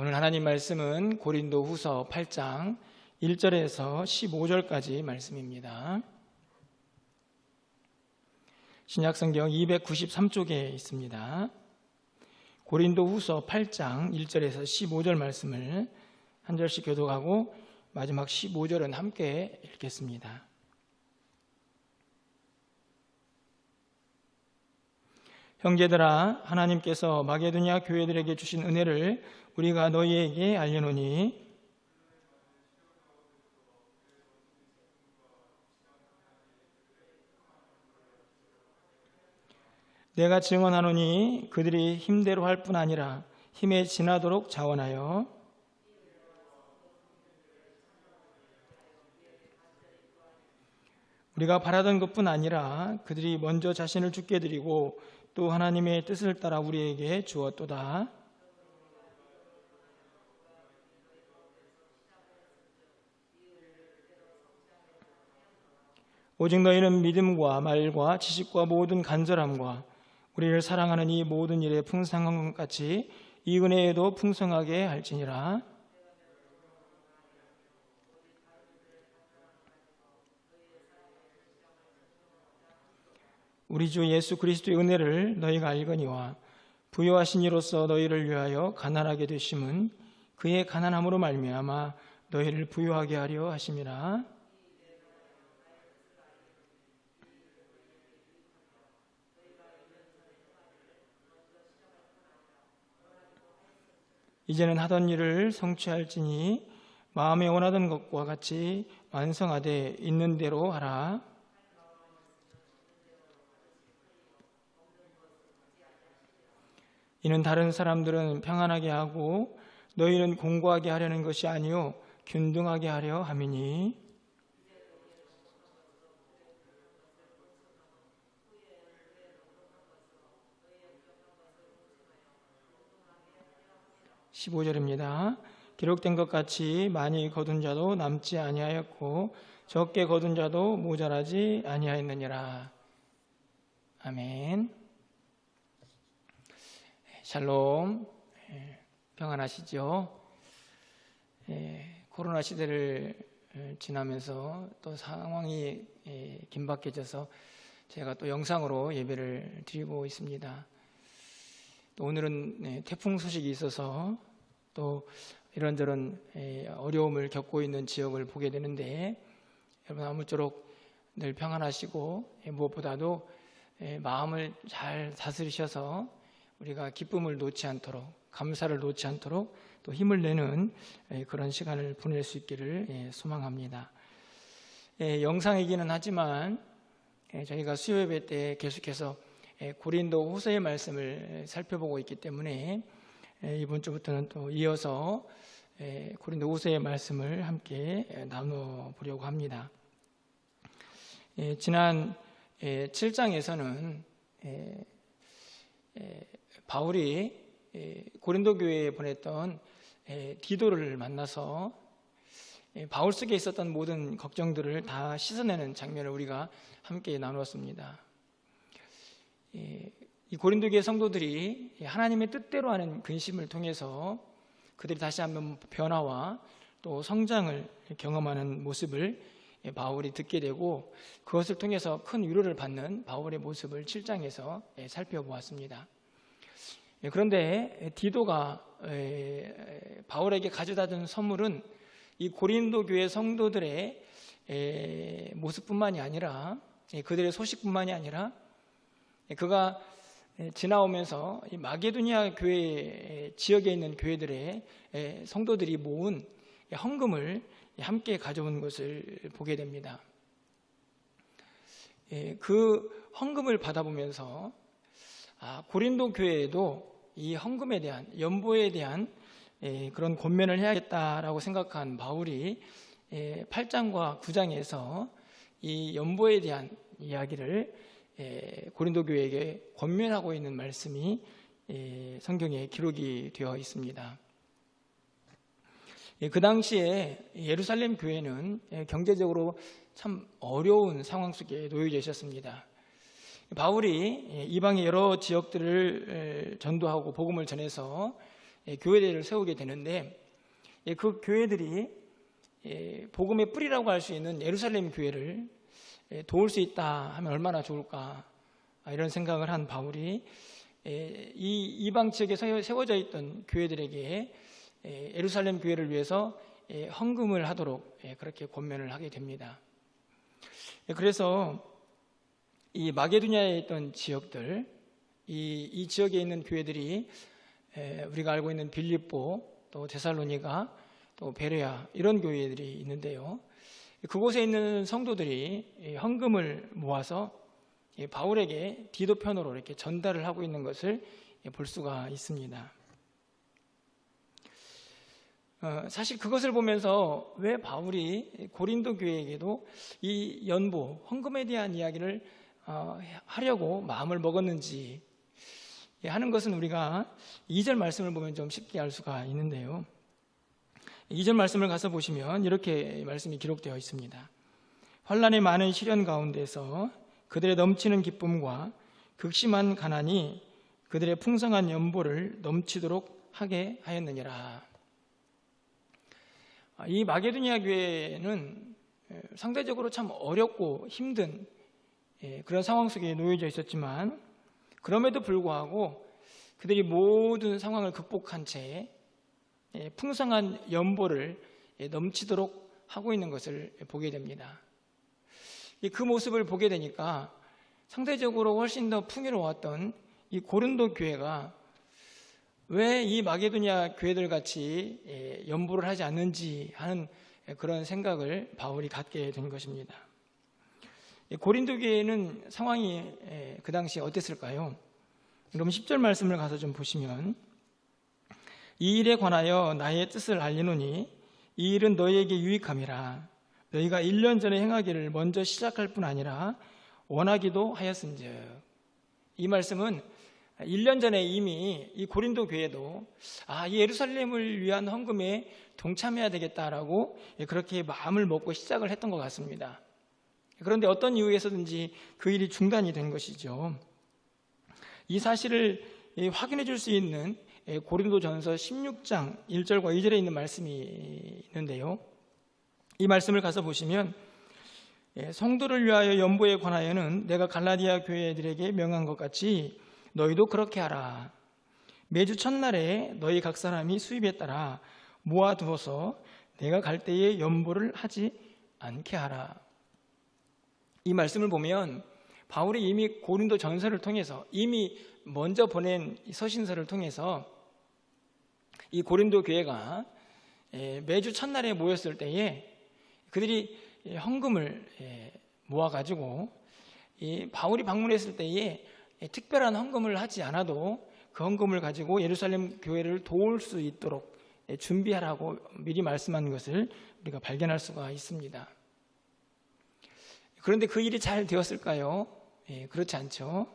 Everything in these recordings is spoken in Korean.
오늘 하나님 말씀은 고린도후서 8장 1절에서 15절까지 말씀입니다. 신약성경 293쪽에 있습니다. 고린도후서 8장 1절에서 15절 말씀을 한 절씩 교독하고 마지막 15절은 함께 읽겠습니다. 형제들아, 하나님께서 마게도냐 교회들에게 주신 은혜를 우리가 너희에게 알려노니 내가 증언하노니 그들이 힘대로 할 뿐 아니라 힘에 지나도록 자원하여 우리가 바라던 것뿐 아니라 그들이 먼저 자신을 죽게 드리고 또 하나님의 뜻을 따라 우리에게 주었도다. 오직 너희는 믿음과 말과 지식과 모든 간절함과 우리를 사랑하는 이 모든 일에 풍성한 것 같이 이 은혜에도 풍성하게 할지니라. 우리 주 예수 그리스도의 은혜를 너희가 알거니와 부요하신 이로써 너희를 위하여 가난하게 되심은 그의 가난함으로 말미암아 너희를 부요하게 하려 하심이라. 이제는 하던 일을 성취할지니 마음에 원하던 것과 같이 완성하되 있는 대로 하라. 이는 다른 사람들은 평안하게 하고 너희는 공고하게 하려는 것이 아니요 균등하게 하려 함이니. (15절입니다) 기록된 것 같이 많이 거둔 자도 남지 아니하였고 적게 거둔 자도 모자라지 아니하였느니라. 아멘. 샬롬. 평안하시죠? 코로나 시대를 지나면서 또 상황이 긴박해져서 제가 또 영상으로 예배를 드리고 있습니다. 또 오늘은 태풍 소식이 있어서 또 이런저런 어려움을 겪고 있는 지역을 보게 되는데, 여러분 아무쪼록 늘 평안하시고 무엇보다도 마음을 잘 다스리셔서 우리가 기쁨을 놓지 않도록, 감사를 놓지 않도록 또 힘을 내는 그런 시간을 보낼 수 있기를 소망합니다. 영상이기는 하지만 저희가 수요 예배 때 계속해서 고린도 후서의 말씀을 살펴보고 있기 때문에 이번 주부터는 또 이어서 고린도 후서의 말씀을 함께 나눠보려고 합니다. 지난 7장에서는 바울이 고린도 교회에 보냈던 디도를 만나서 바울 속에 있었던 모든 걱정들을 다 씻어내는 장면을 우리가 함께 나누었습니다. 이 고린도 교회 성도들이 하나님의 뜻대로 하는 근심을 통해서 그들이 다시 한번 변화와 또 성장을 경험하는 모습을 바울이 듣게 되고, 그것을 통해서 큰 위로를 받는 바울의 모습을 7장에서 살펴보았습니다. 그런데 디도가 바울에게 가져다 준 선물은 이 고린도 교회 성도들의 모습뿐만이 아니라, 그들의 소식뿐만이 아니라, 그가 지나오면서 이 마게도냐 교회 지역에 있는 교회들의 성도들이 모은 헌금을 함께 가져온 것을 보게 됩니다. 그 헌금을 받아보면서 고린도 교회에도 이 헌금에 대한, 연보에 대한 그런 권면을 해야겠다라고 생각한 바울이 8장과 9장에서 이 연보에 대한 이야기를 고린도 교회에게 권면하고 있는 말씀이 성경에 기록이 되어 있습니다. 그 당시에 예루살렘 교회는 경제적으로 참 어려운 상황 속에 놓여져 있었습니다. 바울이 이방의 여러 지역들을 전도하고 복음을 전해서 교회들을 세우게 되는데, 그 교회들이 복음의 뿌리라고 할 수 있는 예루살렘 교회를 도울 수 있다 하면 얼마나 좋을까, 이런 생각을 한 바울이 이 이방 지역에 세워져 있던 교회들에게 예루살렘 교회를 위해서 헌금을 하도록 그렇게 권면을 하게 됩니다. 그래서 이 마게도냐에 있던 지역들, 이 지역에 있는 교회들이 우리가 알고 있는 빌립보, 또 데살로니가, 또 베레아, 이런 교회들이 있는데요. 그곳에 있는 성도들이 헌금을 모아서 바울에게 디도편으로 이렇게 전달을 하고 있는 것을 볼 수가 있습니다. 사실 그것을 보면서 왜 바울이 고린도 교회에게도 이 연보, 헌금에 대한 이야기를 하려고 마음을 먹었는지 하는 것은 우리가 2절 말씀을 보면 좀 쉽게 알 수가 있는데요. 2절 말씀을 가서 보시면 이렇게 말씀이 기록되어 있습니다. 환난의 많은 시련 가운데서 그들의 넘치는 기쁨과 극심한 가난이 그들의 풍성한 연보를 넘치도록 하게 하였느니라. 이 마게도냐 교회는 상대적으로 참 어렵고 힘든 그런 상황 속에 놓여져 있었지만, 그럼에도 불구하고 그들이 모든 상황을 극복한 채 풍성한 연보를 넘치도록 하고 있는 것을 보게 됩니다. 그 모습을 보게 되니까 상대적으로 훨씬 더 풍요로웠던 이 고린도 교회가 왜 이 마게도냐 교회들 같이 연보를 하지 않는지 하는 그런 생각을 바울이 갖게 된 것입니다. 고린도 교회는 상황이 그 당시에 어땠을까요? 그럼 10절 말씀을 가서 좀 보시면, 이 일에 관하여 나의 뜻을 알리노니 이 일은 너희에게 유익함이라. 너희가 1년 전에 행하기를 먼저 시작할 뿐 아니라 원하기도 하였은즉. 이 말씀은 1년 전에 이미 이 고린도 교회도 이 예루살렘을 위한 헌금에 동참해야 되겠다라고 그렇게 마음을 먹고 시작을 했던 것 같습니다. 그런데 어떤 이유에서든지 그 일이 중단이 된 것이죠. 이 사실을 확인해 줄 수 있는 고린도전서 16장 1절과 2절에 있는 말씀이 있는데요. 이 말씀을 가서 보시면, 성도를 위하여 연보에 관하여는 내가 갈라디아 교회들에게 명한 것 같이 너희도 그렇게 하라. 매주 첫날에 너희 각 사람이 수입에 따라 모아두어서 내가 갈 때에 연보를 하지 않게 하라. 이 말씀을 보면 바울이 이미 고린도 전서를 통해서, 이미 먼저 보낸 서신서를 통해서 이 고린도 교회가 매주 첫날에 모였을 때에 그들이 헌금을 모아가지고 바울이 방문했을 때에 특별한 헌금을 하지 않아도 그 헌금을 가지고 예루살렘 교회를 도울 수 있도록 준비하라고 미리 말씀한 것을 우리가 발견할 수가 있습니다. 그런데 그 일이 잘 되었을까요? 그렇지 않죠.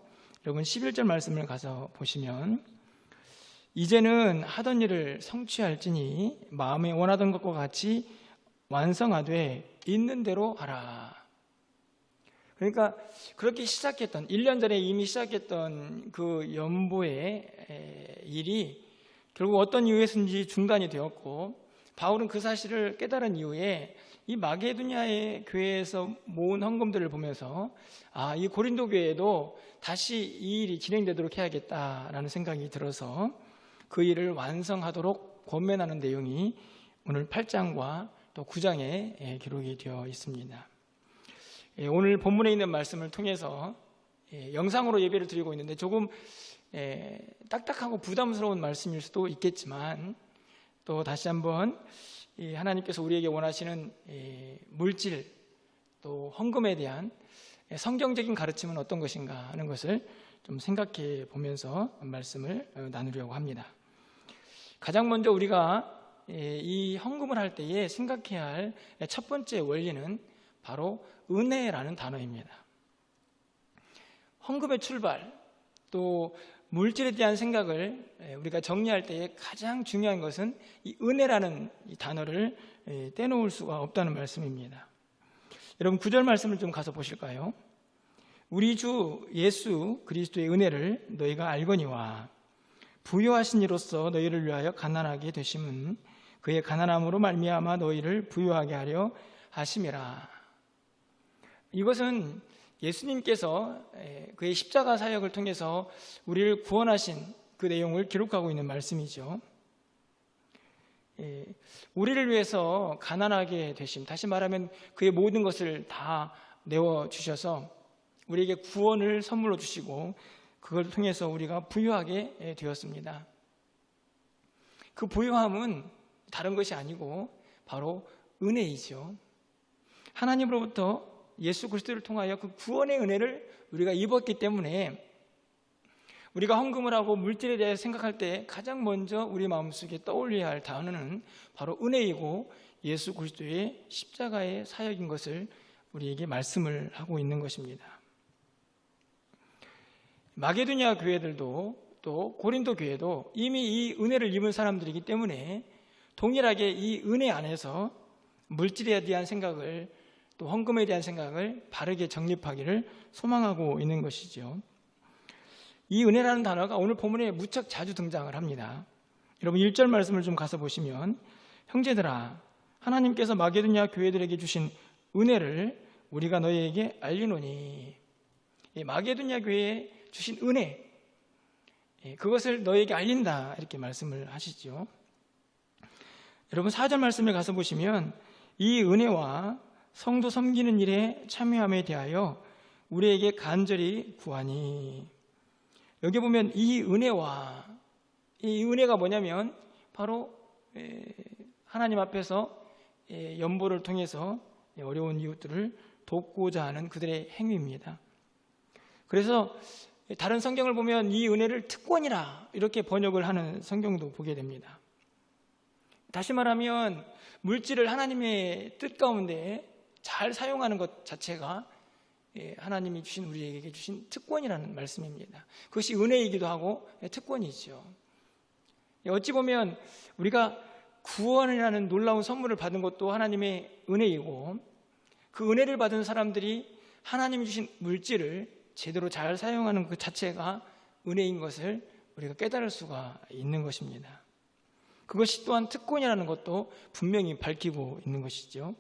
여러분 11절 말씀을 가서 보시면, 이제는 하던 일을 성취할지니 마음에 원하던 것과 같이 완성하되 있는 대로 하라. 그러니까 그렇게 시작했던, 1년 전에 이미 시작했던 그 연보의 일이 결국 어떤 이유에서인지 중단이 되었고, 바울은 그 사실을 깨달은 이후에 이 마게도냐의 교회에서 모은 헌금들을 보면서 이 고린도 교회에도 다시 이 일이 진행되도록 해야겠다라는 생각이 들어서 그 일을 완성하도록 권면하는 내용이 오늘 8장과 또 9장에 기록이 되어 있습니다. 오늘 본문에 있는 말씀을 통해서 영상으로 예배를 드리고 있는데 조금 딱딱하고 부담스러운 말씀일 수도 있겠지만, 또 다시 한번 하나님께서 우리에게 원하시는 물질, 또 헌금에 대한 성경적인 가르침은 어떤 것인가 하는 것을 좀 생각해 보면서 말씀을 나누려고 합니다. 가장 먼저 우리가 이 헌금을 할 때에 생각해야 할 첫 번째 원리는 바로 은혜라는 단어입니다. 헌금의 출발, 또 물질에 대한 생각을 우리가 정리할 때에 가장 중요한 것은 이 은혜라는 이 단어를 떼놓을 수가 없다는 말씀입니다. 여러분 9절 말씀을 좀 가서 보실까요? 우리 주 예수 그리스도의 은혜를 너희가 알거니와 부유하신 이로써 너희를 위하여 가난하게 되심은 그의 가난함으로 말미암아 너희를 부유하게 하려 하심이라. 이것은 예수님께서 그의 십자가 사역을 통해서 우리를 구원하신 그 내용을 기록하고 있는 말씀이죠. 우리를 위해서 가난하게 되심, 다시 말하면 그의 모든 것을 다 내어주셔서 우리에게 구원을 선물로 주시고 그걸 통해서 우리가 부유하게 되었습니다. 그 부유함은 다른 것이 아니고 바로 은혜이죠. 하나님으로부터 예수 그리스도를 통하여 그 구원의 은혜를 우리가 입었기 때문에 우리가 헌금을 하고 물질에 대해 생각할 때 가장 먼저 우리 마음속에 떠올려야 할 단어는 바로 은혜이고 예수 그리스도의 십자가의 사역인 것을 우리에게 말씀을 하고 있는 것입니다. 마게도냐 교회들도 또 고린도 교회도 이미 이 은혜를 입은 사람들이기 때문에 동일하게 이 은혜 안에서 물질에 대한 생각을 또 헌금에 대한 생각을 바르게 정립하기를 소망하고 있는 것이죠. 이 은혜라는 단어가 오늘 본문에 무척 자주 등장을 합니다. 여러분 1절 말씀을 좀 가서 보시면 형제들아 하나님께서 마게도냐 교회들에게 주신 은혜를 우리가 너희에게 알리노니, 마게도냐 교회에 주신 은혜 그것을 너희에게 알린다 이렇게 말씀을 하시죠. 여러분 4절 말씀에 가서 보시면 이 은혜와 성도 섬기는 일에 참여함에 대하여 우리에게 간절히 구하니, 여기 보면 이 은혜와 이 은혜가 뭐냐면 바로 하나님 앞에서 연보를 통해서 어려운 이웃들을 돕고자 하는 그들의 행위입니다. 그래서 다른 성경을 보면 이 은혜를 특권이라 이렇게 번역을 하는 성경도 보게 됩니다. 다시 말하면 물질을 하나님의 뜻 가운데 잘 사용하는 것 자체가 하나님이 주신 우리에게 주신 특권이라는 말씀입니다. 그것이 은혜이기도 하고 특권이죠. 어찌 보면 우리가 구원이라는 놀라운 선물을 받은 것도 하나님의 은혜이고 그 은혜를 받은 사람들이 하나님이 주신 물질을 제대로 잘 사용하는 그 자체가 은혜인 것을 우리가 깨달을 수가 있는 것입니다. 그것이 또한 특권이라는 것도 분명히 밝히고 있는 것이죠.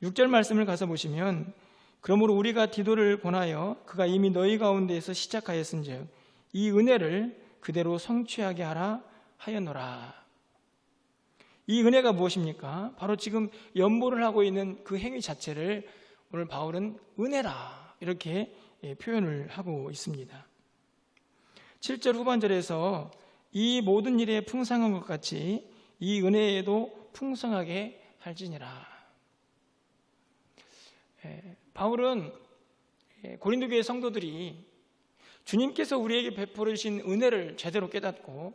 6절 말씀을 가서 보시면 그러므로 우리가 디도를 권하여 그가 이미 너희 가운데에서 시작하였은즉 이 은혜를 그대로 성취하게 하라 하였노라. 이 은혜가 무엇입니까? 바로 지금 연보를 하고 있는 그 행위 자체를 오늘 바울은 은혜라 이렇게 표현을 하고 있습니다. 7절 후반절에서 이 모든 일에 풍성한 것 같이 이 은혜에도 풍성하게 할지니라. 바울은 고린도 교회 성도들이 주님께서 우리에게 베풀어 주신 은혜를 제대로 깨닫고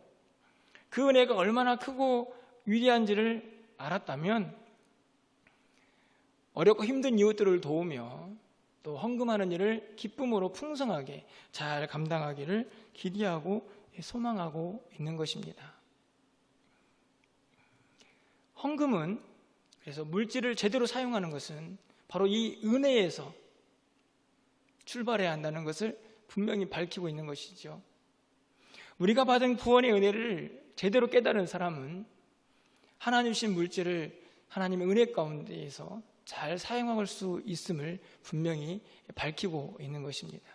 그 은혜가 얼마나 크고 위대한지를 알았다면 어렵고 힘든 이웃들을 도우며 또 헌금하는 일을 기쁨으로 풍성하게 잘 감당하기를 기대하고 소망하고 있는 것입니다. 헌금은 그래서 물질을 제대로 사용하는 것은 바로 이 은혜에서 출발해야 한다는 것을 분명히 밝히고 있는 것이죠. 우리가 받은 구원의 은혜를 제대로 깨달은 사람은 하나님 주신 물질을 하나님의 은혜 가운데에서 잘 사용할 수 있음을 분명히 밝히고 있는 것입니다.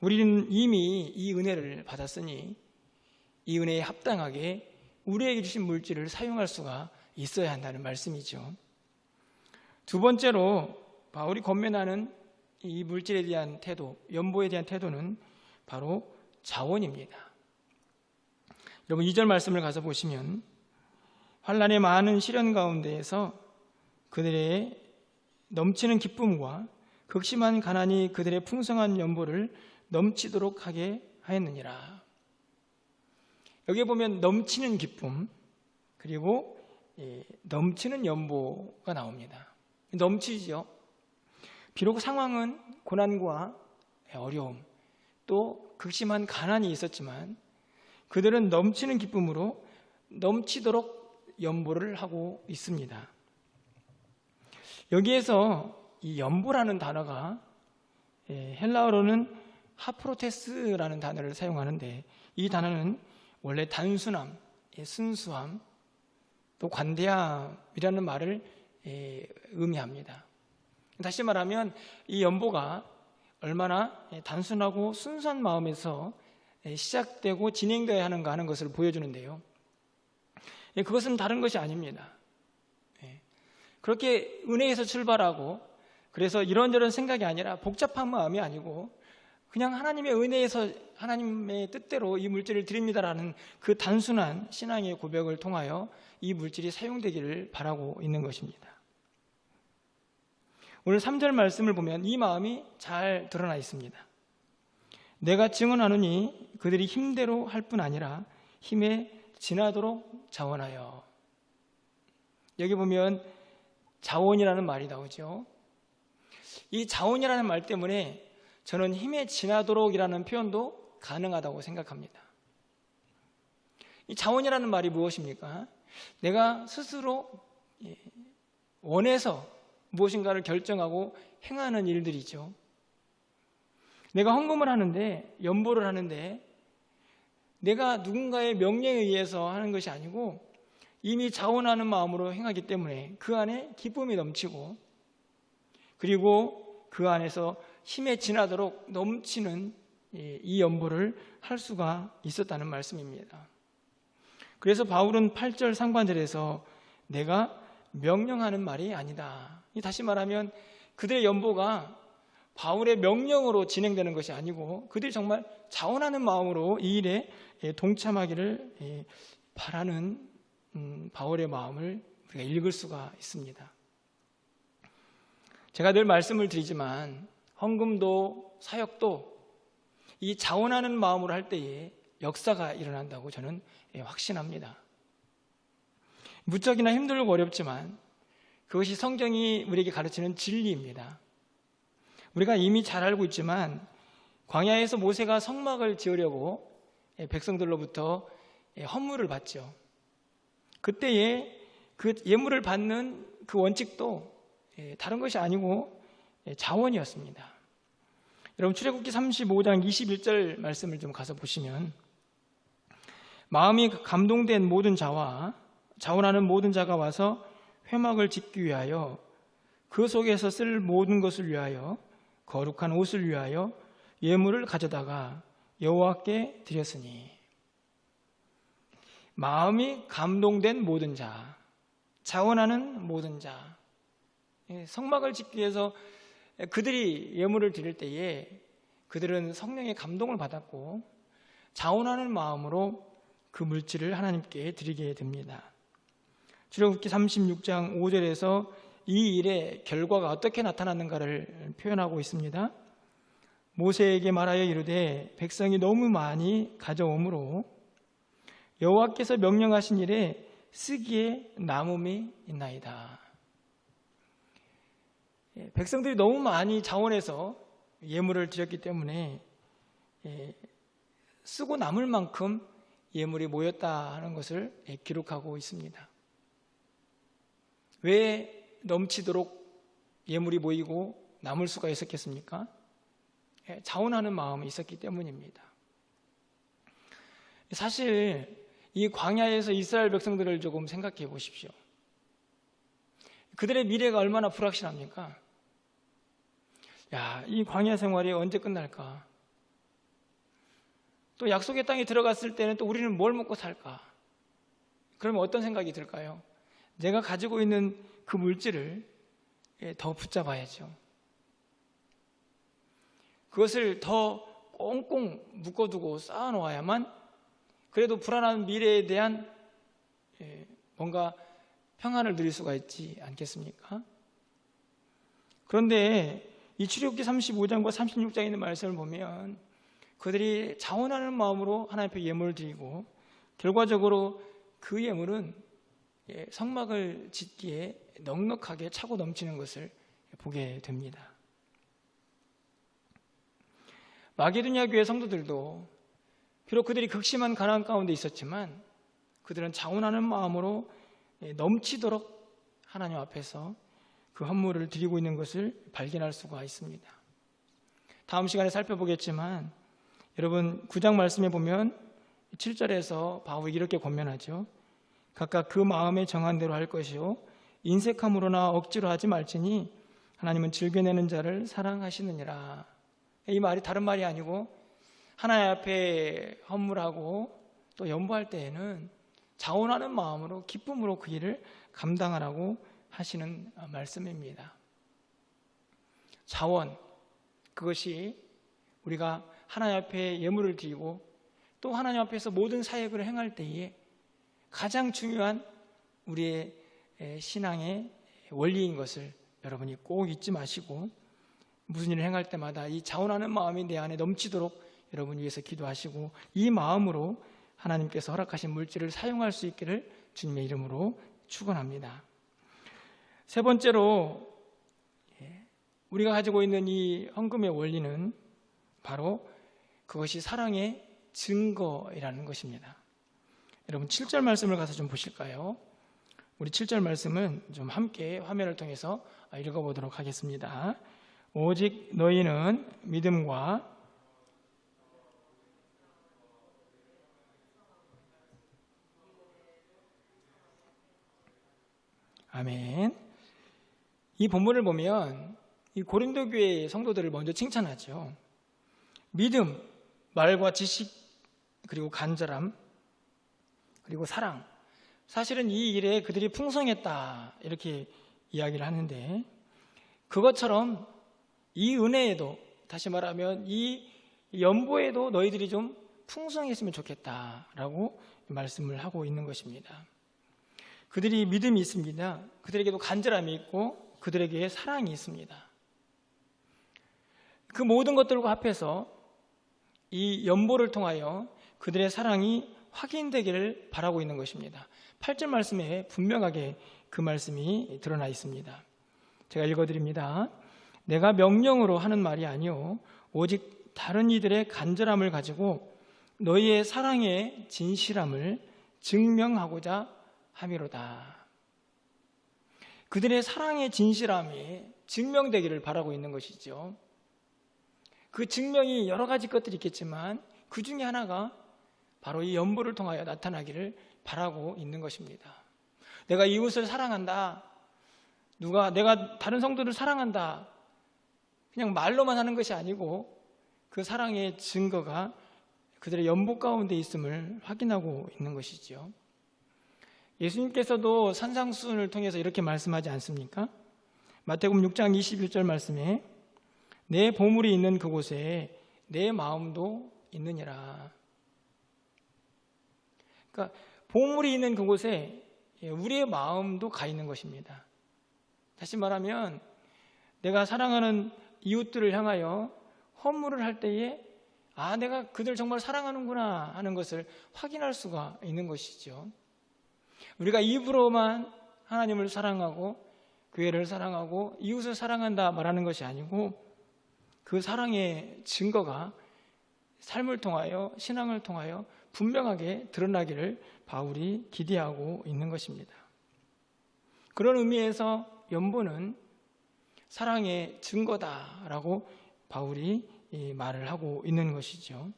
우리는 이미 이 은혜를 받았으니 이 은혜에 합당하게 우리에게 주신 물질을 사용할 수가 있어야 한다는 말씀이죠. 두 번째로 바울이 권면하는 이 물질에 대한 태도, 연보에 대한 태도는 바로 자원입니다. 여러분 2절 말씀을 가서 보시면 환난의 많은 시련 가운데에서 그들의 넘치는 기쁨과 극심한 가난이 그들의 풍성한 연보를 넘치도록 하게 하였느니라. 여기 보면 넘치는 기쁨 그리고 넘치는 연보가 나옵니다. 넘치죠. 비록 상황은 고난과 어려움 또 극심한 가난이 있었지만 그들은 넘치는 기쁨으로 넘치도록 연보를 하고 있습니다. 여기에서 이 연보라는 단어가 헬라어로는 하프로테스라는 단어를 사용하는데 이 단어는 원래 단순함, 순수함, 또 관대함이라는 말을 의미합니다. 다시 말하면 이 연보가 얼마나 단순하고 순수한 마음에서 시작되고 진행되어야 하는가 하는 것을 보여주는데요. 그것은 다른 것이 아닙니다. 그렇게 은혜에서 출발하고 그래서 이런저런 생각이 아니라 복잡한 마음이 아니고 그냥 하나님의 은혜에서 하나님의 뜻대로 이 물질을 드립니다라는 그 단순한 신앙의 고백을 통하여 이 물질이 사용되기를 바라고 있는 것입니다. 오늘 3절 말씀을 보면 이 마음이 잘 드러나 있습니다. 내가 증언하노니 그들이 힘대로 할 뿐 아니라 힘에 지나도록 자원하여. 여기 보면 자원이라는 말이 나오죠. 이 자원이라는 말 때문에 저는 힘에 지나도록이라는 표현도 가능하다고 생각합니다. 이 자원이라는 말이 무엇입니까? 내가 스스로 원해서 무엇인가를 결정하고 행하는 일들이죠. 내가 헌금을 하는데, 연보를 하는데 내가 누군가의 명령에 의해서 하는 것이 아니고 이미 자원하는 마음으로 행하기 때문에 그 안에 기쁨이 넘치고 그리고 그 안에서 힘에 지나도록 넘치는 이 연보를 할 수가 있었다는 말씀입니다. 그래서 바울은 8절 상반절에서 내가 명령하는 말이 아니다. 다시 말하면 그들의 연보가 바울의 명령으로 진행되는 것이 아니고 그들이 정말 자원하는 마음으로 이 일에 동참하기를 바라는 바울의 마음을 우리가 읽을 수가 있습니다. 제가 늘 말씀을 드리지만 헌금도 사역도 이 자원하는 마음으로 할 때에 역사가 일어난다고 저는 확신합니다. 무척이나 힘들고 어렵지만 그것이 성경이 우리에게 가르치는 진리입니다. 우리가 이미 잘 알고 있지만 광야에서 모세가 성막을 지으려고 백성들로부터 헌물을 받죠. 그때에 그 예물을 받는 그 원칙도 다른 것이 아니고 자원이었습니다. 여러분 출애굽기 35장 21절 말씀을 좀 가서 보시면 마음이 감동된 모든 자와 자원하는 모든 자가 와서 회막을 짓기 위하여 그 속에서 쓸 모든 것을 위하여 거룩한 옷을 위하여 예물을 가져다가 여호와께 드렸으니. 마음이 감동된 모든 자, 자원하는 모든 자, 성막을 짓기 위해서 그들이 예물을 드릴 때에 그들은 성령의 감동을 받았고 자원하는 마음으로 그 물질을 하나님께 드리게 됩니다. 출애굽기 36장 5절에서 이 일의 결과가 어떻게 나타났는가를 표현하고 있습니다. 모세에게 말하여 이르되 백성이 너무 많이 가져오므로 여호와께서 명령하신 일에 쓰기에 남음이 있나이다. 백성들이 너무 많이 자원해서 예물을 드렸기 때문에 쓰고 남을 만큼 예물이 모였다 하는 것을 기록하고 있습니다. 왜 넘치도록 예물이 모이고 남을 수가 있었겠습니까? 자원하는 마음이 있었기 때문입니다. 사실 이 광야에서 이스라엘 백성들을 조금 생각해 보십시오. 그들의 미래가 얼마나 불확실합니까? 이 광야 생활이 언제 끝날까? 또 약속의 땅에 들어갔을 때는 또 우리는 뭘 먹고 살까? 그러면 어떤 생각이 들까요? 내가 가지고 있는 그 물질을 더 붙잡아야죠. 그것을 더 꽁꽁 묶어두고 쌓아놓아야만 그래도 불안한 미래에 대한 뭔가 평안을 누릴 수가 있지 않겠습니까? 그런데 이 출애굽기 35장과 36장에 있는 말씀을 보면 그들이 자원하는 마음으로 하나님 앞에 예물을 드리고 결과적으로 그 예물은 성막을 짓기에 넉넉하게 차고 넘치는 것을 보게 됩니다. 마게도냐 교회 성도들도 비록 그들이 극심한 가난 가운데 있었지만 그들은 자원하는 마음으로 넘치도록 하나님 앞에서 그 헌물을 드리고 있는 것을 발견할 수가 있습니다. 다음 시간에 살펴보겠지만 여러분 9장 말씀에 보면 7절에서 바울이 이렇게 권면하죠. 각각 그 마음에 정한 대로 할 것이요 인색함으로나 억지로 하지 말지니 하나님은 즐겨내는 자를 사랑하시느니라. 이 말이 다른 말이 아니고 하나님 앞에 헌물하고 또 연보할 때에는 자원하는 마음으로 기쁨으로 그 일을 감당하라고 하시는 말씀입니다. 자원, 그것이 우리가 하나님 앞에 예물을 드리고 또 하나님 앞에서 모든 사역을 행할 때에 가장 중요한 우리의 신앙의 원리인 것을 여러분이 꼭 잊지 마시고 무슨 일을 행할 때마다 이 자원하는 마음이 내 안에 넘치도록 여러분 위해서 기도하시고 이 마음으로 하나님께서 허락하신 물질을 사용할 수 있기를 주님의 이름으로 축원합니다. 세 번째로 우리가 가지고 있는 이 헌금의 원리는 바로 그것이 사랑의 증거이라는 것입니다. 여러분 7절 말씀을 가서 좀 보실까요? 우리 7절 말씀은 좀 함께 화면을 통해서 읽어보도록 하겠습니다. 오직 너희는 믿음과 아멘. 이 본문을 보면 이 고린도 교회의 성도들을 먼저 칭찬하죠. 믿음, 말과 지식, 그리고 간절함, 그리고 사랑. 사실은 이 일에 그들이 풍성했다 이렇게 이야기를 하는데 그것처럼 이 은혜에도 다시 말하면 이 연보에도 너희들이 좀 풍성했으면 좋겠다라고 말씀을 하고 있는 것입니다. 그들이 믿음이 있습니다. 그들에게도 간절함이 있고 그들에게 사랑이 있습니다. 그 모든 것들과 합해서 이 연보를 통하여 그들의 사랑이 확인되기를 바라고 있는 것입니다. 8절 말씀에 분명하게 그 말씀이 드러나 있습니다. 제가 읽어드립니다. 내가 명령으로 하는 말이 아니요 오직 다른 이들의 간절함을 가지고 너희의 사랑의 진실함을 증명하고자 함이로다. 그들의 사랑의 진실함이 증명되기를 바라고 있는 것이죠. 그 증명이 여러 가지 것들이 있겠지만 그 중에 하나가 바로 이 연보를 통하여 나타나기를 바라고 있는 것입니다. 내가 이웃을 사랑한다. 내가 다른 성도를 사랑한다. 그냥 말로만 하는 것이 아니고 그 사랑의 증거가 그들의 연보 가운데 있음을 확인하고 있는 것이죠. 예수님께서도 산상수훈을 통해서 이렇게 말씀하지 않습니까? 마태복음 6장 21절 말씀에 내 보물이 있는 그곳에 내 마음도 있느니라. 그러니까 보물이 있는 그곳에 우리의 마음도 가 있는 것입니다. 다시 말하면 내가 사랑하는 이웃들을 향하여 헌물을 할 때에 내가 그들 정말 사랑하는구나 하는 것을 확인할 수가 있는 것이죠. 우리가 입으로만 하나님을 사랑하고 교회를 사랑하고 이웃을 사랑한다 말하는 것이 아니고 그 사랑의 증거가 삶을 통하여 신앙을 통하여 분명하게 드러나기를 바울이 기대하고 있는 것입니다. 그런 의미에서 연보는 사랑의 증거다라고 바울이 말을 하고 있는 것이죠.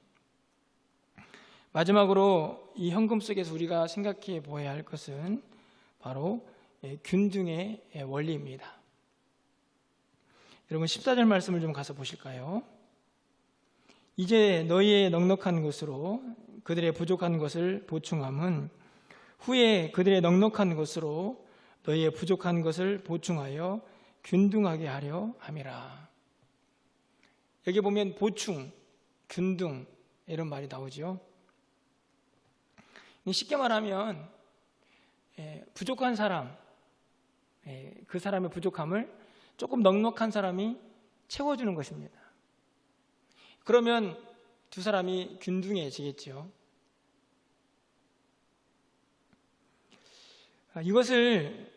마지막으로 이 헌금 속에서 우리가 생각해 보아야 할 것은 바로 균등의 원리입니다. 여러분 14절 말씀을 좀 가서 보실까요? 이제 너희의 넉넉한 것으로 그들의 부족한 것을 보충함은 후에 그들의 넉넉한 것으로 너희의 부족한 것을 보충하여 균등하게 하려 함이라. 여기 보면 보충, 균등 이런 말이 나오죠. 쉽게 말하면 부족한 사람, 그 사람의 부족함을 조금 넉넉한 사람이 채워주는 것입니다. 그러면 두 사람이 균등해지겠죠. 이것을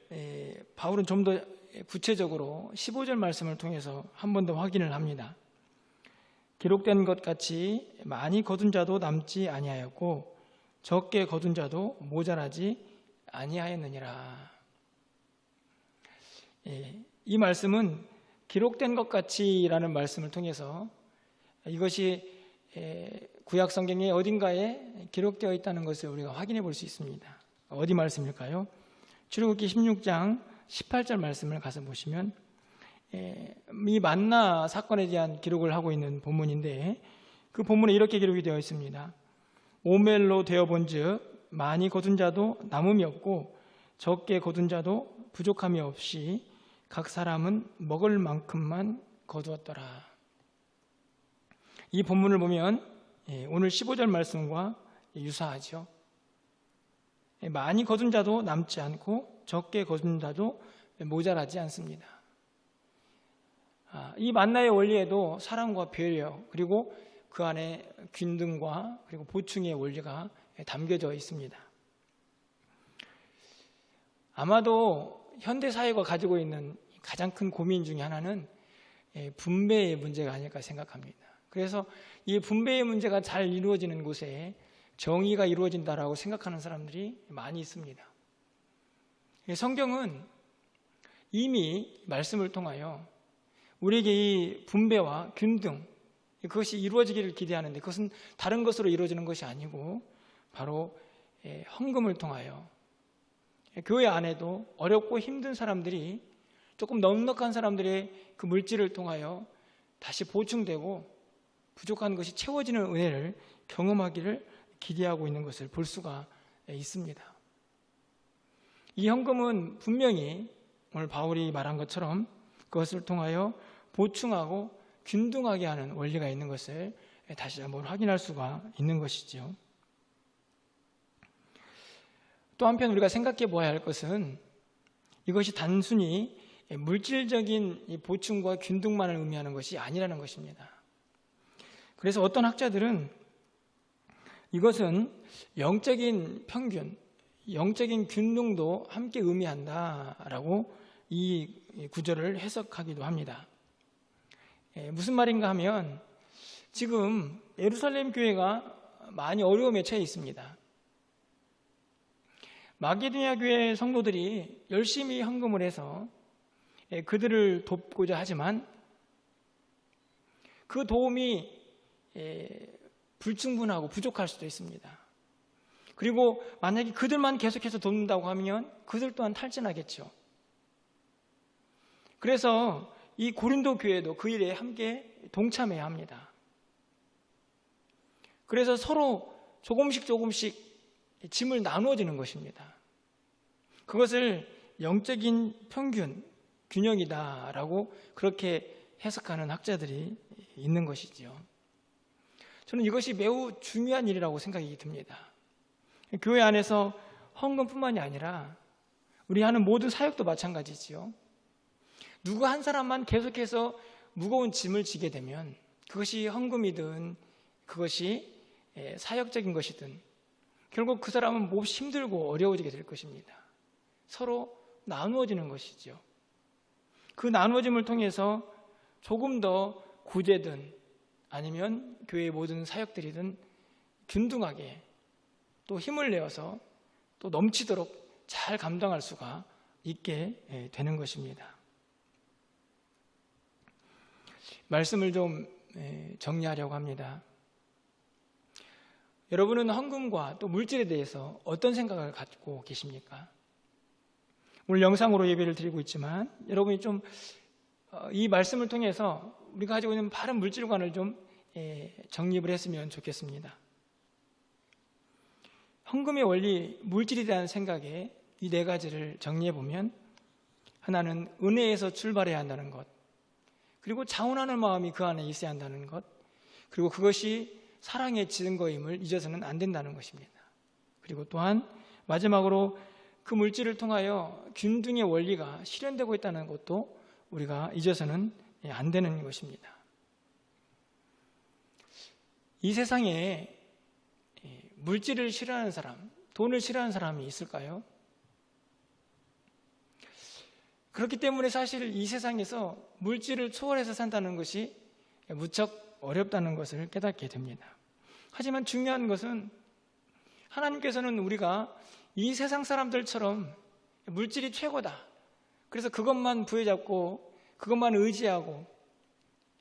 바울은 좀 더 구체적으로 15절 말씀을 통해서 한 번 더 확인을 합니다. 기록된 것 같이 많이 거둔 자도 남지 아니하였고 적게 거둔 자도 모자라지 아니하였느니라. 이 말씀은 기록된 것 같이라는 말씀을 통해서 이것이 구약 성경의 어딘가에 기록되어 있다는 것을 우리가 확인해 볼 수 있습니다. 어디 말씀일까요? 출애굽기 16장 18절 말씀을 가서 보시면 이 만나 사건에 대한 기록을 하고 있는 본문인데, 그 본문에 이렇게 기록이 되어 있습니다. 오멜로 되어본즉 많이 거둔 자도 남음이 없고 적게 거둔 자도 부족함이 없이 각 사람은 먹을 만큼만 거두었더라. 이 본문을 보면 오늘 15절 말씀과 유사하죠. 많이 거둔 자도 남지 않고 적게 거둔 자도 모자라지 않습니다. 이 만나의 원리에도 사랑과 배려, 그리고 그 안에 균등과 그리고 보충의 원리가 담겨져 있습니다. 아마도 현대 사회가 가지고 있는 가장 큰 고민 중에 하나는 분배의 문제가 아닐까 생각합니다. 그래서 이 분배의 문제가 잘 이루어지는 곳에 정의가 이루어진다라고 생각하는 사람들이 많이 있습니다. 성경은 이미 말씀을 통하여 우리에게 이 분배와 균등, 그것이 이루어지기를 기대하는데, 그것은 다른 것으로 이루어지는 것이 아니고 바로 헌금을 통하여 교회 안에도 어렵고 힘든 사람들이, 조금 넉넉한 사람들의 그 물질을 통하여 다시 보충되고 부족한 것이 채워지는 은혜를 경험하기를 기대하고 있는 것을 볼 수가 있습니다. 이 헌금은 분명히 오늘 바울이 말한 것처럼 그것을 통하여 보충하고 균등하게 하는 원리가 있는 것을 다시 한번 확인할 수가 있는 것이죠. 또 한편 우리가 생각해 보아야 할 것은 이것이 단순히 물질적인 보충과 균등만을 의미하는 것이 아니라는 것입니다. 그래서 어떤 학자들은 이것은 영적인 평균, 영적인 균등도 함께 의미한다라고 이 구절을 해석하기도 합니다. 무슨 말인가 하면, 지금 예루살렘 교회가 많이 어려움에 처해 있습니다. 마게도냐 교회 성도들이 열심히 헌금을 해서 그들을 돕고자 하지만 그 도움이 불충분하고 부족할 수도 있습니다. 그리고 만약에 그들만 계속해서 돕는다고 하면 그들 또한 탈진하겠죠. 그래서 이 고린도 교회도 그 일에 함께 동참해야 합니다. 그래서 서로 조금씩 짐을 나누어지는 것입니다. 그것을 영적인 평균, 균형이다라고 그렇게 해석하는 학자들이 있는 것이지요. 저는 이것이 매우 중요한 일이라고 생각이 듭니다. 교회 안에서 헌금뿐만이 아니라 우리 하는 모든 사역도 마찬가지지요. 누구 한 사람만 계속해서 무거운 짐을 지게 되면 그것이 헌금이든 그것이 사역적인 것이든 결국 그 사람은 몹시 힘들고 어려워지게 될 것입니다. 서로 나누어지는 것이죠. 그 나누어짐을 통해서 조금 더 구제든 아니면 교회의 모든 사역들이든 균등하게 또 힘을 내어서 또 넘치도록 잘 감당할 수가 있게 되는 것입니다. 말씀을 좀 정리하려고 합니다. 여러분은 헌금과 또 물질에 대해서 어떤 생각을 갖고 계십니까? 오늘 영상으로 예배를 드리고 있지만 여러분이 좀 이 말씀을 통해서 우리가 가지고 있는 바른 물질관을 좀 정립을 했으면 좋겠습니다. 헌금의 원리, 물질에 대한 생각에 이 네 가지를 정리해 보면, 하나는 은혜에서 출발해야 한다는 것, 그리고 자원하는 마음이 그 안에 있어야 한다는 것, 그리고 그것이 사랑의 증거임을 잊어서는 안 된다는 것입니다. 그리고 또한 마지막으로 그 물질을 통하여 균등의 원리가 실현되고 있다는 것도 우리가 잊어서는 안 되는 것입니다. 이 세상에 물질을 싫어하는 사람, 돈을 싫어하는 사람이 있을까요? 그렇기 때문에 사실 이 세상에서 물질을 초월해서 산다는 것이 무척 어렵다는 것을 깨닫게 됩니다. 하지만 중요한 것은 하나님께서는 우리가 이 세상 사람들처럼 물질이 최고다, 그래서 그것만 부여잡고 그것만 의지하고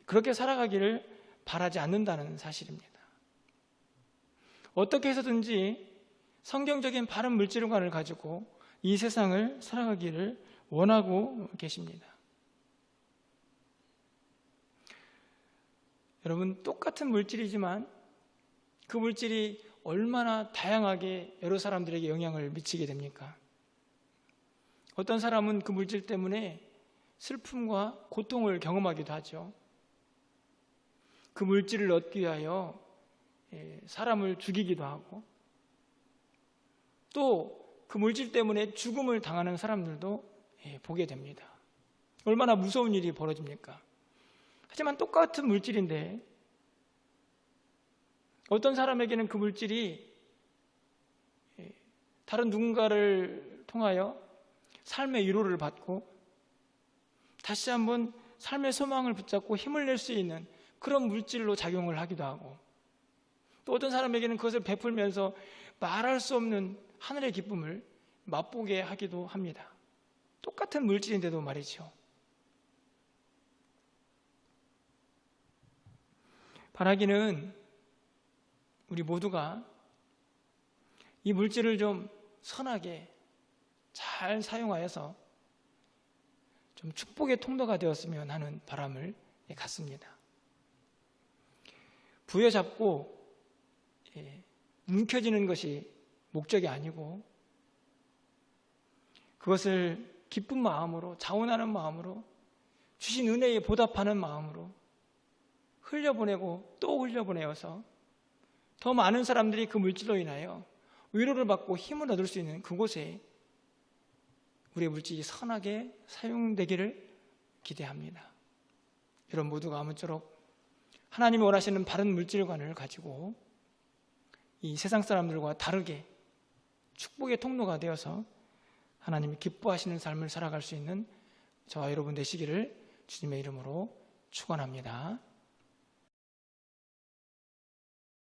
그렇게 살아가기를 바라지 않는다는 사실입니다. 어떻게 해서든지 성경적인 바른 물질관을 가지고 이 세상을 살아가기를 원하고 계십니다. 여러분, 똑같은 물질이지만 그 물질이 얼마나 다양하게 여러 사람들에게 영향을 미치게 됩니까? 어떤 사람은 그 물질 때문에 슬픔과 고통을 경험하기도 하죠. 그 물질을 얻기 위하여 사람을 죽이기도 하고, 또 그 물질 때문에 죽음을 당하는 사람들도 보게 됩니다. 얼마나 무서운 일이 벌어집니까? 하지만 똑같은 물질인데 어떤 사람에게는 그 물질이 다른 누군가를 통하여 삶의 위로를 받고 다시 한번 삶의 소망을 붙잡고 힘을 낼 수 있는 그런 물질로 작용을 하기도 하고, 또 어떤 사람에게는 그것을 베풀면서 말할 수 없는 하늘의 기쁨을 맛보게 하기도 합니다. 똑같은 물질인데도 말이죠. 바라기는 우리 모두가 이 물질을 좀 선하게 잘 사용하여서 좀 축복의 통로가 되었으면 하는 바람을 갖습니다. 부여잡고 움켜쥐는 것이 목적이 아니고, 그것을 기쁜 마음으로, 자원하는 마음으로, 주신 은혜에 보답하는 마음으로 흘려보내고 또 흘려보내어서 더 많은 사람들이 그 물질로 인하여 위로를 받고 힘을 얻을 수 있는 그곳에 우리의 물질이 선하게 사용되기를 기대합니다. 여러분 모두가 아무쪼록 하나님이 원하시는 바른 물질관을 가지고 이 세상 사람들과 다르게 축복의 통로가 되어서 하나님이 기뻐하시는 삶을 살아갈 수 있는 저와 여러분 되시기를 주님의 이름으로 축원합니다.